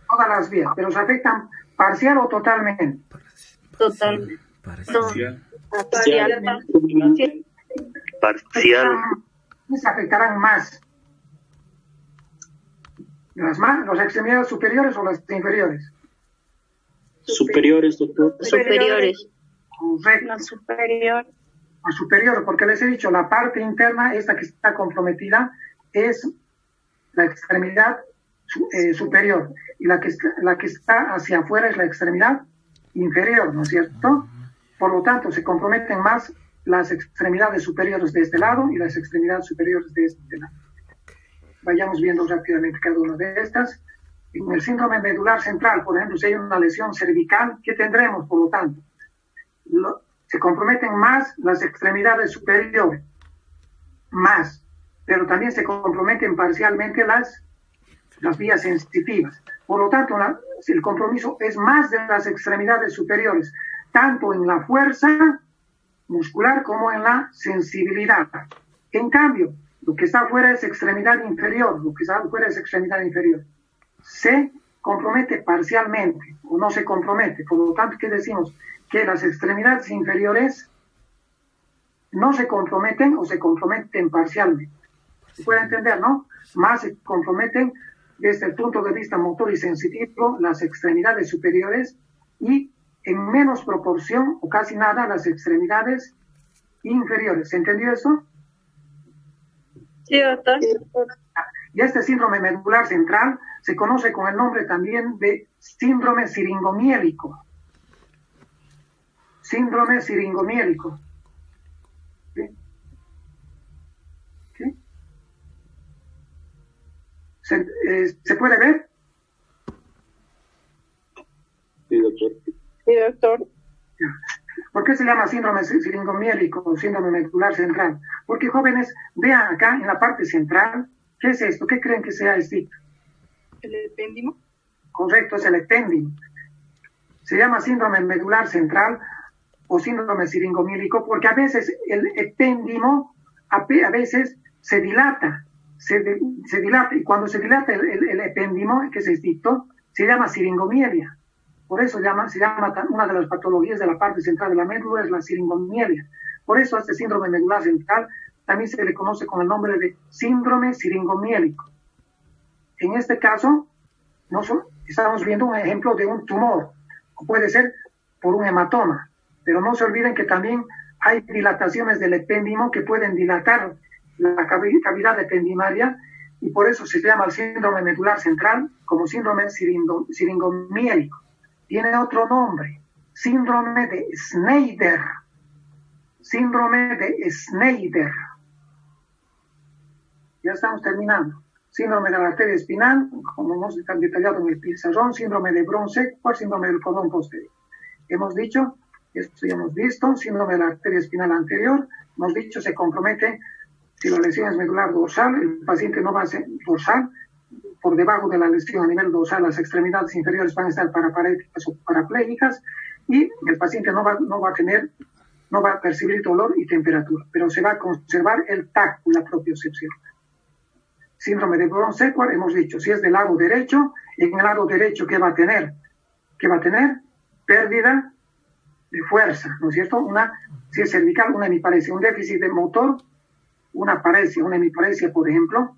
Speaker 1: todas las vías, pero se afectan parcial o totalmente.
Speaker 3: Totalmente.
Speaker 4: Parcial.
Speaker 6: Parcial.
Speaker 1: Se afectarán más. ¿Las extremidades superiores o las inferiores?
Speaker 2: Superiores, doctor.
Speaker 3: Superiores.
Speaker 1: Correcto.
Speaker 3: La superior.
Speaker 1: La superior, porque les he dicho, la parte interna, esta que está comprometida, es la extremidad superior. Y la que está hacia afuera es la extremidad inferior, ¿no es cierto? Por lo tanto, se comprometen más las extremidades superiores de este lado y las extremidades superiores de este lado. Vayamos viendo rápidamente cada una de estas. En el síndrome medular central, por ejemplo, si hay una lesión cervical, ¿qué tendremos, por lo tanto? Se comprometen más las extremidades superiores, más, pero también se comprometen parcialmente las vías sensitivas. Por lo tanto, el compromiso es más de las extremidades superiores, tanto en la fuerza muscular como en la sensibilidad. En cambio, lo que está afuera es extremidad inferior, se compromete parcialmente o no se compromete. Por lo tanto, ¿qué decimos? Que las extremidades inferiores no se comprometen o se comprometen parcialmente. ¿Se puede entender, no? Más se comprometen desde el punto de vista motor y sensitivo las extremidades superiores y en menos proporción o casi nada las extremidades inferiores. ¿Se entendió eso?
Speaker 3: Sí, doctor.
Speaker 1: Y este síndrome medular central se conoce con el nombre también de síndrome siringomiélico. Síndrome siringomiélico. ¿Sí? ¿Sí? ¿Se puede ver?
Speaker 6: Sí, doctor.
Speaker 3: Sí, doctor.
Speaker 1: ¿Por qué se llama síndrome siringomiélico o síndrome medular central? Porque, jóvenes, vean acá en la parte central, ¿qué es esto? ¿Qué creen que sea esto?
Speaker 3: ¿El epéndimo?
Speaker 1: Correcto, es el epéndimo. Se llama síndrome medular central o síndrome siringomiélico porque a veces el epéndimo a veces se dilata, se dilata, y cuando se dilata el epéndimo, que es esto, se llama siringomielia. Por eso se llama una de las patologías de la parte central de la médula es la siringomielia. Por eso a este síndrome medular central también se le conoce con el nombre de síndrome siringomiélico. En este caso, estamos viendo un ejemplo de un tumor, o puede ser por un hematoma, pero no se olviden que también hay dilataciones del epéndimo que pueden dilatar la cavidad ependimaria y por eso se llama el síndrome medular central como síndrome siringomiélico. Tiene otro nombre, síndrome de Schneider. Síndrome de Schneider. Ya estamos terminando. Síndrome de la arteria espinal, como hemos detallado en el pizarrón, síndrome de Brown-Séquard, síndrome del cordón posterior. Hemos dicho, esto ya hemos visto, síndrome de la arteria espinal anterior, hemos dicho, se compromete si la lesión es medular dorsal, el paciente no va a ser dorsal, por debajo de la lesión a nivel dorsal, las extremidades inferiores van a estar paraparéticas o parapléjicas y el paciente no va a percibir dolor y temperatura, pero se va a conservar el tacto, la propiocepción. Síndrome de Brown-Séquard, hemos dicho, si es del lado derecho, en el lado derecho, ¿qué va a tener? ¿Qué va a tener? Pérdida de fuerza, ¿no es cierto? Si es cervical, una hemiparesia, un déficit de motor, una hemiparesia, por ejemplo,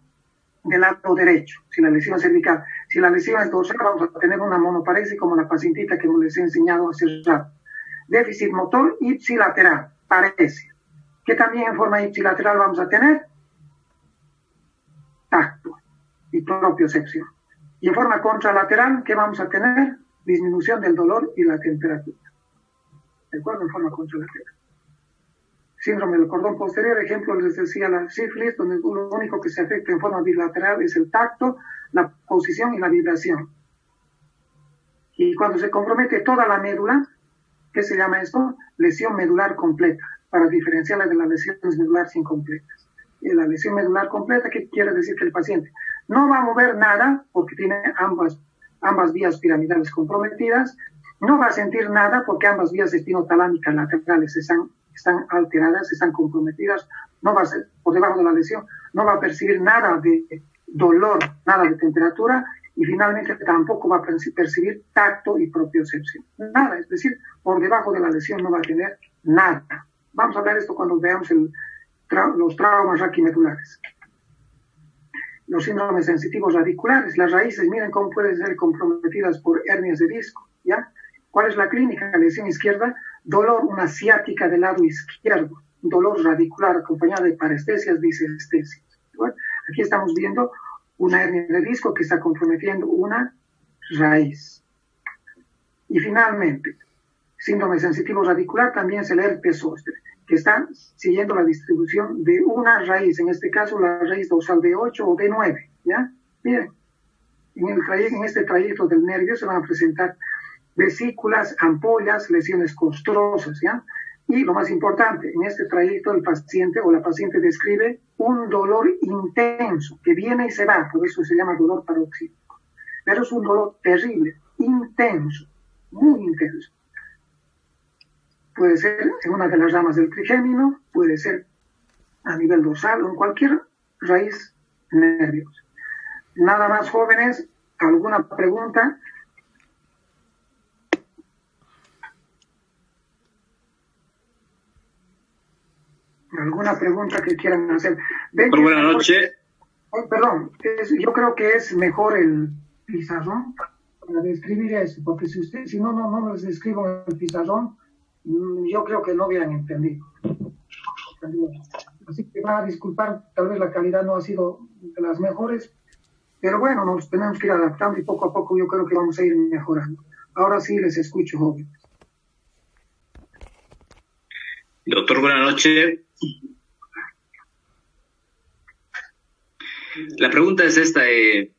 Speaker 1: del lado derecho, si la lesión es cervical. Si la lesión es dorsal, vamos a tener una monoparesia como la pacientita que les he enseñado hace rato. Déficit motor ipsilateral, paresia. ¿Qué también en forma ipsilateral vamos a tener? Tacto y propiocepción. Y en forma contralateral, ¿qué vamos a tener? Disminución del dolor y la temperatura. ¿De acuerdo? En forma contralateral. síndrome del cordón posterior, ejemplo, les decía la sífilis, donde lo único que se afecta en forma bilateral es el tacto, la posición y la vibración. Y cuando se compromete toda la médula, ¿qué se llama esto? Lesión medular completa, para diferenciarla de las lesiones medulares incompletas. Y la lesión medular completa, ¿qué quiere decir? Que el paciente no va a mover nada porque tiene ambas vías piramidales comprometidas, no va a sentir nada porque ambas vías espinotalámicas laterales están alteradas, están comprometidas, no va a ser por debajo de la lesión, no va a percibir nada de dolor, nada de temperatura, y finalmente tampoco va a percibir tacto y propiocepción. Nada, es decir, por debajo de la lesión no va a tener nada. Vamos a hablar de esto cuando veamos los traumas raquimedulares. Los síndromes sensitivos radiculares, las raíces, miren cómo pueden ser comprometidas por hernias de disco, ¿ya? ¿Cuál es la clínica? Lesión izquierda, dolor, una ciática del lado izquierdo, dolor radicular acompañado de parestesias, disestesias. Bueno, aquí estamos viendo una hernia de disco que está comprometiendo una raíz. Y finalmente, síndrome sensitivo radicular también es el herpes zóster, que está siguiendo la distribución de una raíz, en este caso la raíz dorsal D8 o D9, ¿ya? Miren, en este trayecto del nervio se van a presentar vesículas, ampollas, lesiones costrosas, ¿ya? Y lo más importante, en este trayecto el paciente o la paciente describe un dolor intenso que viene y se va, por eso se llama dolor paroxístico. Pero es un dolor terrible, intenso, muy intenso. Puede ser en una de las ramas del trigémino, puede ser a nivel dorsal o en cualquier raíz nerviosa. Nada más, jóvenes, ¿alguna pregunta? ¿Alguna pregunta que quieran hacer?
Speaker 4: Buenas noches.
Speaker 1: Perdón, yo creo que es mejor el pizarrón para describir eso, porque si no les describo en el pizarrón, yo creo que no hubieran entendido. Así que van a disculpar, tal vez la calidad no ha sido de las mejores, pero bueno, nos tenemos que ir adaptando y poco a poco yo creo que vamos a ir mejorando. Ahora sí les escucho, jóvenes.
Speaker 7: Doctor, buenas noches. La pregunta es esta. He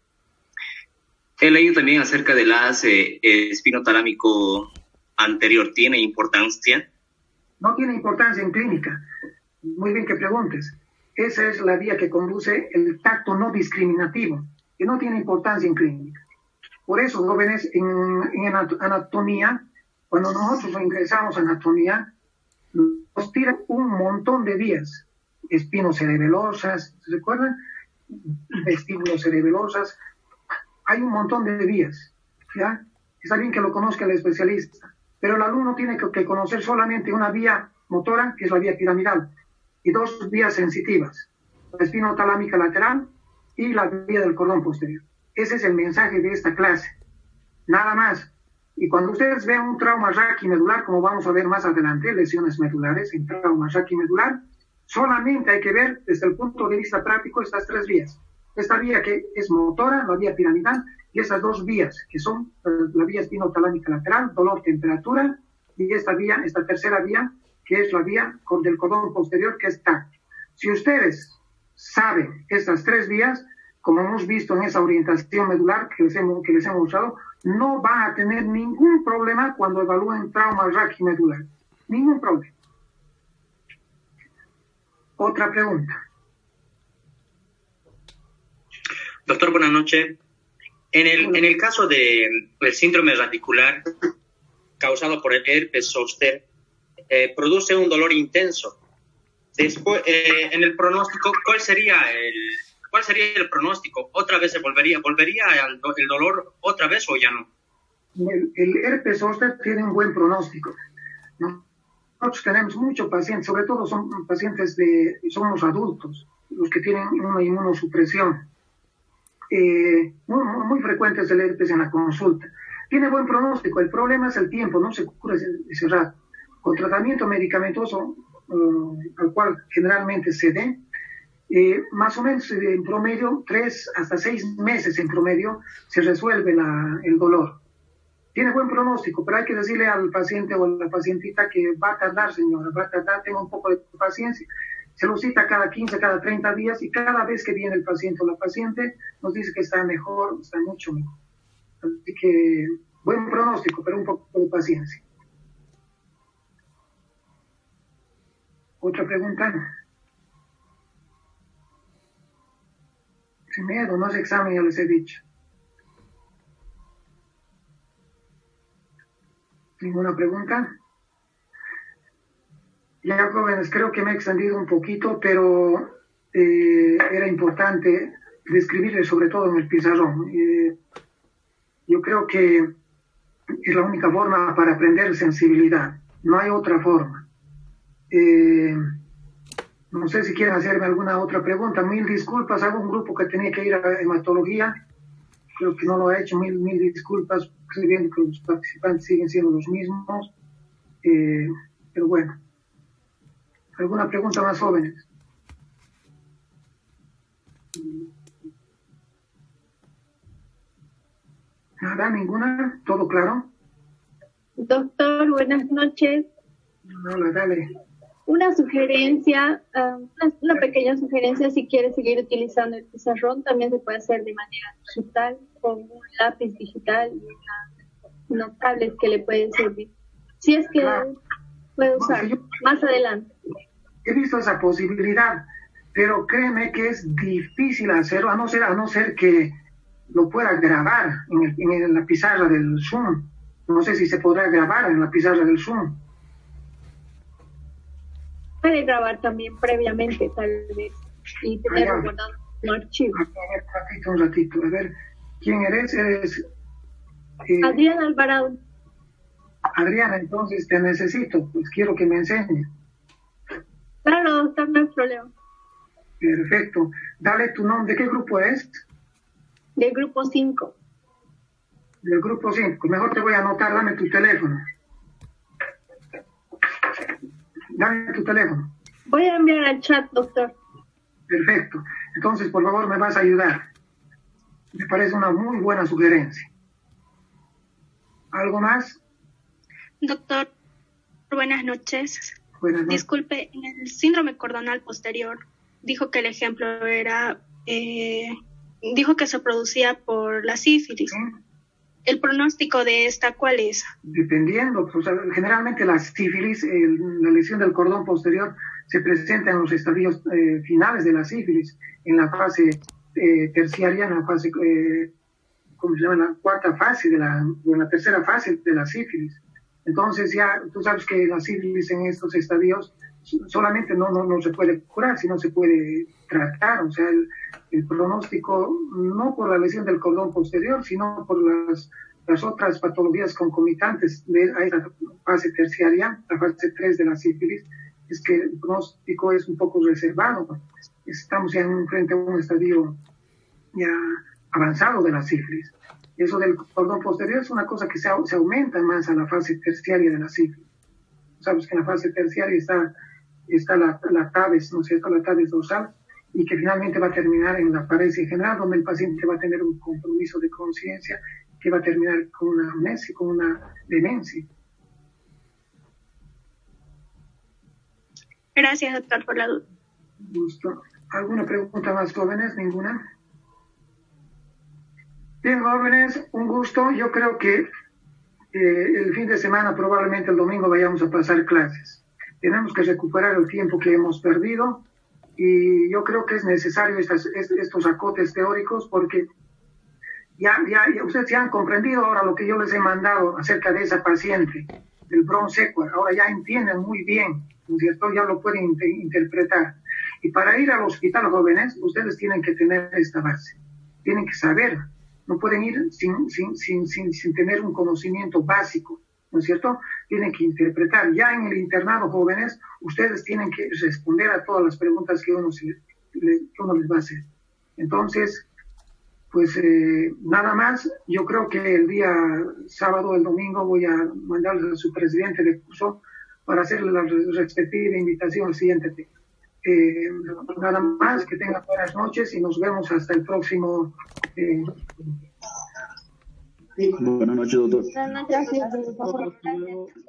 Speaker 7: leído también acerca del haz espinotalámico anterior. ¿Tiene importancia?
Speaker 1: No tiene importancia en clínica. Muy bien que preguntes. Esa es la vía que conduce el tacto no discriminativo, que no tiene importancia en clínica. Por eso, jóvenes, en anatomía, cuando nosotros ingresamos a anatomía, nos tiran un montón de vías, espinocerebelosas, ¿se recuerdan? Vestíbulos cerebelosas, hay un montón de vías, ¿ya? Está bien que lo conozca el especialista, pero el alumno tiene que conocer solamente una vía motora, que es la vía piramidal, y dos vías sensitivas, la espinotalámica lateral y la vía del cordón posterior. Ese es el mensaje de esta clase, nada más. Y cuando ustedes vean un trauma raquimedular, como vamos a ver más adelante, lesiones medulares en trauma raquimedular, solamente hay que ver desde el punto de vista práctico estas tres vías. Esta vía que es motora, la vía piramidal, y esas dos vías que son la vía espinotalámica lateral, dolor, temperatura, y esta tercera vía que es la vía del cordón posterior, que es tacto. Si ustedes saben estas tres vías, como hemos visto en esa orientación medular que les hemos mostrado, no van a tener ningún problema cuando evalúen trauma raquimedular. Ningún problema. Otra pregunta.
Speaker 7: Doctor, buenas noches. En el caso del síndrome radicular causado por el herpes zóster, produce un dolor intenso. Después, en el pronóstico, ¿cuál sería el pronóstico? ¿Otra vez se volvería el dolor otra vez o ya no?
Speaker 1: El herpes zóster tiene un buen pronóstico, ¿no? Nosotros tenemos muchos pacientes, sobre todo son pacientes son los adultos, los que tienen una inmunosupresión. Muy frecuentes el herpes en la consulta. Tiene buen pronóstico, el problema es el tiempo, no se cura ese rato. Con tratamiento medicamentoso, al cual generalmente se dé, más o menos en promedio 3 hasta 6 meses en promedio se resuelve el dolor. tiene buen pronóstico, pero hay que decirle al paciente o a la pacientita que va a tardar, señora, va a tardar, tenga un poco de paciencia. Se lo cita cada 15, cada 30 días y cada vez que viene el paciente o la paciente nos dice que está mejor, está mucho mejor. Así que buen pronóstico, pero un poco de paciencia. ¿Otra pregunta? Sin miedo, no se examen, ya les he dicho. ¿Ninguna pregunta? Ya, jóvenes, creo que me he extendido un poquito, pero era importante describirles, sobre todo en el pizarrón. Yo creo que es la única forma para aprender sensibilidad. No hay otra forma. No sé si quieren hacerme alguna otra pregunta. Mil disculpas, hago un grupo que tenía que ir a hematología. Creo que no lo ha hecho. Mil disculpas. Estoy viendo que los participantes siguen siendo los mismos. Pero bueno. ¿Alguna pregunta más, jóvenes? Nada, ninguna. ¿Todo claro?
Speaker 3: Doctor, buenas noches.
Speaker 1: Hola, dale.
Speaker 3: Una sugerencia, una pequeña sugerencia, si quiere seguir utilizando el pizarrón, también se puede hacer de manera digital, con un lápiz digital y una tablet que le puede servir. Si es que puede usar más adelante.
Speaker 1: He visto esa posibilidad, pero créeme que es difícil hacerlo, a no ser que lo pueda grabar en la pizarra del Zoom. No sé si se podrá grabar en la pizarra del Zoom.
Speaker 3: Puede grabar también previamente, tal vez, y tenerlo guardado en un archivo.
Speaker 1: A ver, un ratito. A ver, ¿quién eres? Eres...
Speaker 3: Adriana Alvarado.
Speaker 1: Adriana, entonces te necesito, pues quiero que me enseñes.
Speaker 3: Claro, doctor, no hay problema.
Speaker 1: Perfecto. Dale tu nombre. ¿De qué grupo es?
Speaker 3: Del grupo 5.
Speaker 1: Del grupo 5. Mejor te voy a anotar, dame tu teléfono. Dame tu teléfono.
Speaker 3: Voy a enviar al chat, doctor.
Speaker 1: Perfecto. Entonces, por favor, me vas a ayudar. Me parece una muy buena sugerencia. ¿Algo más?
Speaker 8: Doctor, buenas noches.
Speaker 1: Buenas noches.
Speaker 8: Disculpe, en el síndrome cordonal posterior dijo que el ejemplo era, dijo que se producía por la sífilis.
Speaker 1: ¿Sí?
Speaker 8: ¿El pronóstico de esta cuál es?
Speaker 1: Dependiendo, o sea, generalmente la sífilis, la lesión del cordón posterior, se presenta en los estadios finales de la sífilis, en la fase terciaria, en la fase, ¿cómo se llama? La cuarta fase, o en la tercera fase de la sífilis. Entonces ya, tú sabes que la sífilis en estos estadios solamente no se puede curar, sino se puede tratar, o sea, el pronóstico no por la lesión del cordón posterior, sino por las otras patologías concomitantes a esa fase terciaria, la fase 3 de la sífilis, es que el pronóstico es un poco reservado. Estamos ya frente a un estadio ya avanzado de la sífilis. Eso del cordón posterior es una cosa que se aumenta más a la fase terciaria de la sífilis. Sabes que en la fase terciaria está la TAVES, ¿no es cierto?, la TAVES dorsal, y que finalmente va a terminar en la paresia general, donde el paciente va a tener un compromiso de conciencia que va a terminar con una amnesia, con una demencia.
Speaker 8: Gracias, doctor, por la duda.
Speaker 1: Gusto. ¿Alguna pregunta más, jóvenes? ¿Ninguna? Bien, jóvenes, un gusto. Yo creo que el fin de semana, probablemente el domingo, vayamos a pasar clases. Tenemos que recuperar el tiempo que hemos perdido y yo creo que es necesario estos acotes teóricos porque ya ustedes ya han comprendido ahora lo que yo les he mandado acerca de esa paciente, del Brown-Séquard. Ahora ya entienden muy bien, ¿no es cierto? Ya lo pueden interpretar. Y para ir al hospital, jóvenes, ustedes tienen que tener esta base. Tienen que saber. No pueden ir sin tener un conocimiento básico, ¿no es cierto? Tienen que interpretar. Ya en el internado, jóvenes, ustedes tienen que responder a todas las preguntas que uno les va a hacer. Entonces, pues nada más. Yo creo que el día sábado, el domingo, voy a mandarles a su presidente de curso para hacerle la respectiva invitación al siguiente tema. Nada más, que tengan buenas noches y nos vemos hasta el próximo
Speaker 9: Buenas noches, doctor.
Speaker 3: Buenas noches.